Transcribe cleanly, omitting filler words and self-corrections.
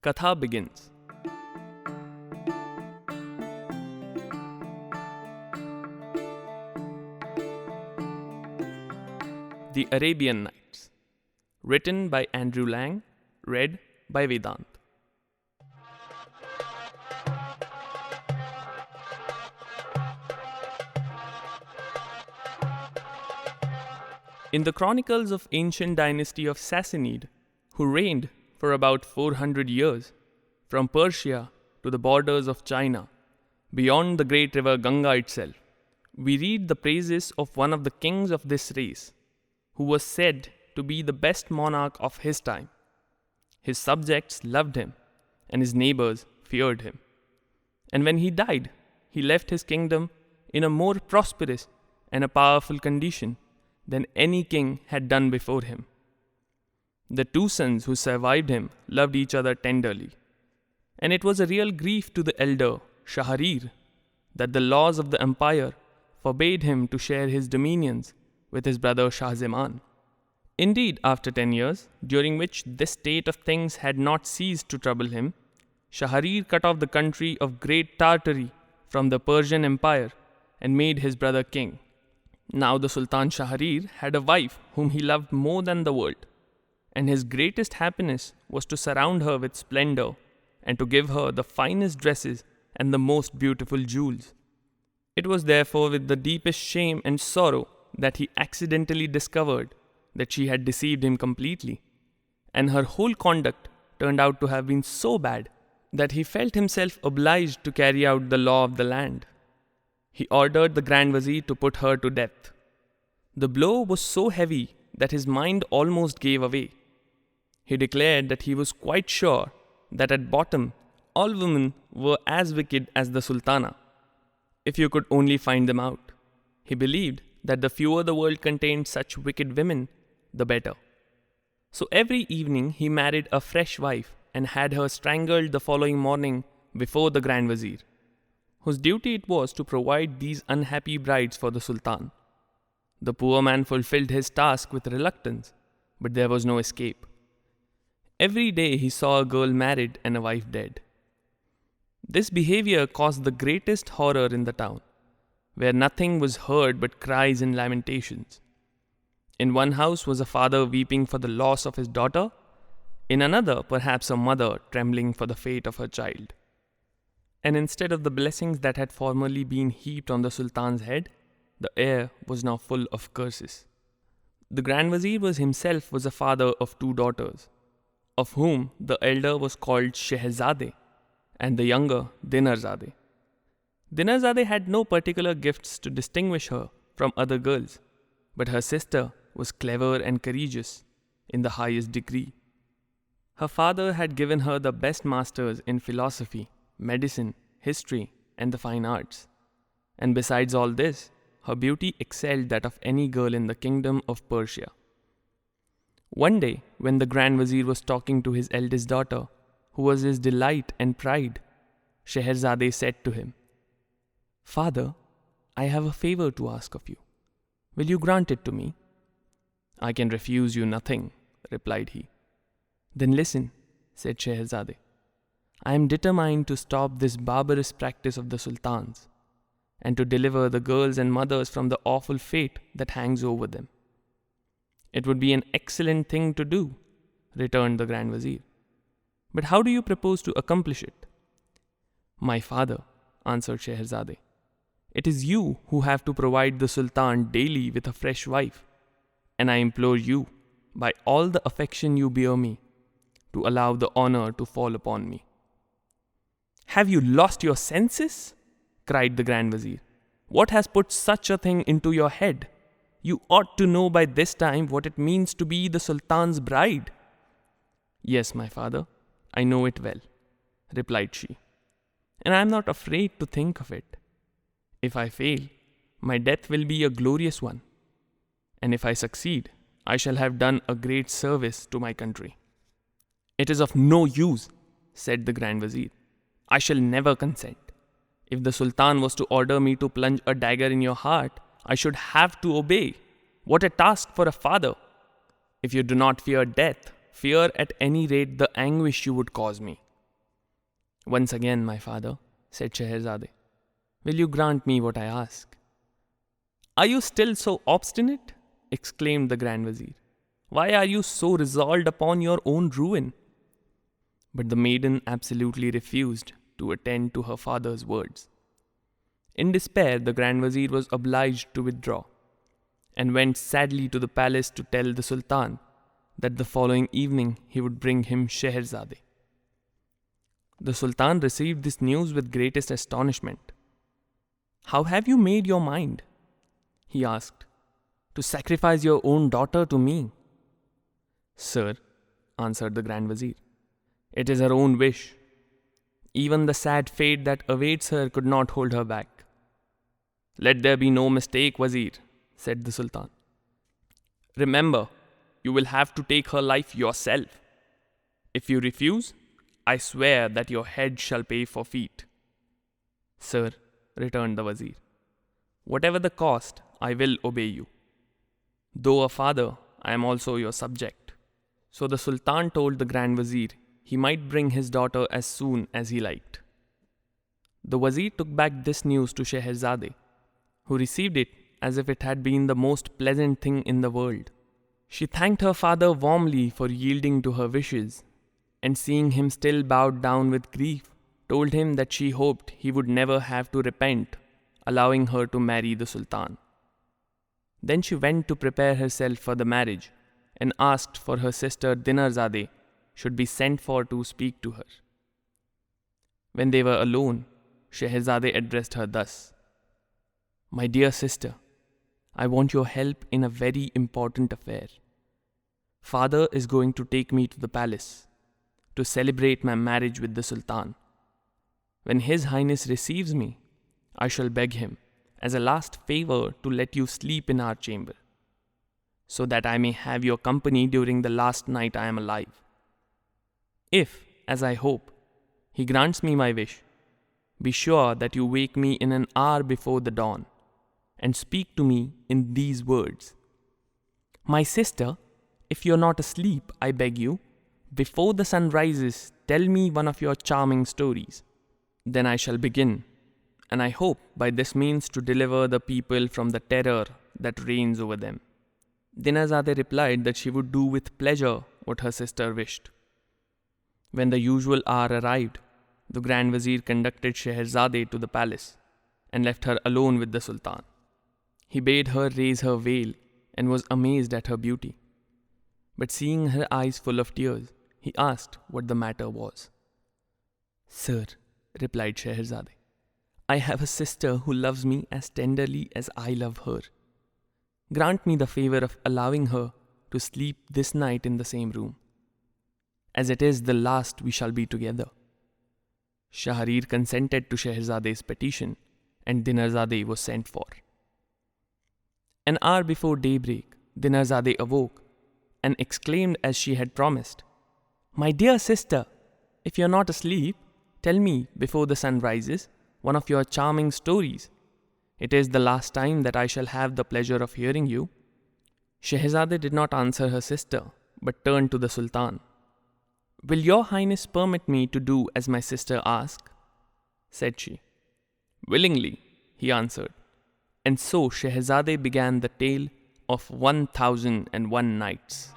Katha begins. The Arabian Nights. Written by Andrew Lang. Read by Vedant. In the chronicles of ancient dynasty of Sassanid, who reigned for about 400 years, from Persia to the borders of China, beyond the great river Ganga itself, we read the praises of one of the kings of this race, who was said to be the best monarch of his time. His subjects loved him, and his neighbors feared him. And when he died, he left his kingdom in a more prosperous and a powerful condition than any king had done before him. The two sons who survived him loved each other tenderly, and it was a real grief to the elder, Shahriar, that the laws of the empire forbade him to share his dominions with his brother Shahzeman. Indeed, after 10 years, during which this state of things had not ceased to trouble him, Shahriar cut off the country of Great Tartary from the Persian Empire and made his brother king. Now the Sultan Shahriar had a wife whom he loved more than the world, and his greatest happiness was to surround her with splendor and to give her the finest dresses and the most beautiful jewels. It was therefore with the deepest shame and sorrow that he accidentally discovered that she had deceived him completely, and her whole conduct turned out to have been so bad that he felt himself obliged to carry out the law of the land. He ordered the Grand Vazir to put her to death. The blow was so heavy that his mind almost gave away. He declared that he was quite sure that at bottom all women were as wicked as the Sultana. If you could only find them out. He believed that the fewer the world contained such wicked women, the better. So every evening he married a fresh wife and had her strangled the following morning before the Grand Vazir, whose duty it was to provide these unhappy brides for the Sultan. The poor man fulfilled his task with reluctance, but there was no escape. Every day he saw a girl married and a wife dead. This behavior caused the greatest horror in the town, where nothing was heard but cries and lamentations. In one house was a father weeping for the loss of his daughter, in another perhaps a mother trembling for the fate of her child. And instead of the blessings that had formerly been heaped on the Sultan's head, the air was now full of curses. The Grand Vazir himself was a father of 2 daughters, of whom the elder was called Scheherazade, and the younger Dinarzade. Dinarzade had no particular gifts to distinguish her from other girls, but her sister was clever and courageous in the highest degree. Her father had given her the best masters in philosophy, medicine, history, and the fine arts. And besides all this, her beauty excelled that of any girl in the kingdom of Persia. One day, when the Grand Vazir was talking to his eldest daughter, who was his delight and pride, Scheherazade said to him, "Father, I have a favor to ask of you. Will you grant it to me?" "I can refuse you nothing," replied he. "Then listen," said Scheherazade. "I am determined to stop this barbarous practice of the sultans, and to deliver the girls and mothers from the awful fate that hangs over them." "It would be an excellent thing to do," returned the Grand Vazir. "But how do you propose to accomplish it?" "My father," answered Scheherazade, "it is you who have to provide the Sultan daily with a fresh wife, and I implore you, by all the affection you bear me, to allow the honor to fall upon me." "Have you lost your senses?" cried the Grand Vazir. "What has put such a thing into your head? You ought to know by this time what it means to be the Sultan's bride." "Yes, my father, I know it well," replied she, "and I am not afraid to think of it. If I fail, my death will be a glorious one, and if I succeed, I shall have done a great service to my country." "It is of no use," said the Grand Vazir. "I shall never consent. If the Sultan was to order me to plunge a dagger in your heart, I should have to obey. What a task for a father! If you do not fear death, fear at any rate the anguish you would cause me." "Once again, my father," said Scheherazade, "will you grant me what I ask?" "Are you still so obstinate?" exclaimed the Grand Vazir. "Why are you so resolved upon your own ruin?" But the maiden absolutely refused to attend to her father's words. In despair, the Grand Vazir was obliged to withdraw, and went sadly to the palace to tell the Sultan that the following evening he would bring him Scheherazade. The Sultan received this news with greatest astonishment. "How have you made your mind?" he asked, "to sacrifice your own daughter to me?" "Sir," answered the Grand Vazir, "it is her own wish. Even the sad fate that awaits her could not hold her back." "Let there be no mistake, Wazir," said the Sultan. "Remember, you will have to take her life yourself. If you refuse, I swear that your head shall pay forfeit." "Sir," returned the Wazir, "whatever the cost, I will obey you. Though a father, I am also your subject." So the Sultan told the Grand Vazir he might bring his daughter as soon as he liked. The Wazir took back this news to Scheherazade, who received it as if it had been the most pleasant thing in the world. She thanked her father warmly for yielding to her wishes, and seeing him still bowed down with grief, told him that she hoped he would never have to repent, allowing her to marry the Sultan. Then she went to prepare herself for the marriage, and asked for her sister Dinarzade should be sent for to speak to her. When they were alone, Scheherazade addressed her thus: "My dear sister, I want your help in a very important affair. Father is going to take me to the palace to celebrate my marriage with the Sultan. When His Highness receives me, I shall beg him, as a last favor, to let you sleep in our chamber, so that I may have your company during the last night I am alive. If, as I hope, he grants me my wish, be sure that you wake me in an hour before the dawn, and speak to me in these words: 'My sister, if you're not asleep, I beg you, before the sun rises, tell me one of your charming stories. Then I shall begin, and I hope by this means to deliver the people from the terror that reigns over them.' Dinarzade replied that she would do with pleasure what her sister wished. When the usual hour arrived, the Grand Vazir conducted Scheherazade to the palace and left her alone with the Sultan. He bade her raise her veil and was amazed at her beauty. But seeing her eyes full of tears, he asked what the matter was. "Sir," replied Scheherazade, "I have a sister who loves me as tenderly as I love her. Grant me the favor of allowing her to sleep this night in the same room, as it is the last we shall be together." Shahriar consented to Shehrazade's petition, and Dinarzade was sent for. An hour before daybreak, Dinarzade awoke and exclaimed as she had promised, "My dear sister, if you are not asleep, tell me, before the sun rises, one of your charming stories. It is the last time that I shall have the pleasure of hearing you." Scheherazade did not answer her sister, but turned to the Sultan. "Will your Highness permit me to do as my sister asks?" said she. "Willingly," he answered. And so Scheherazade began the tale of 1001 Nights.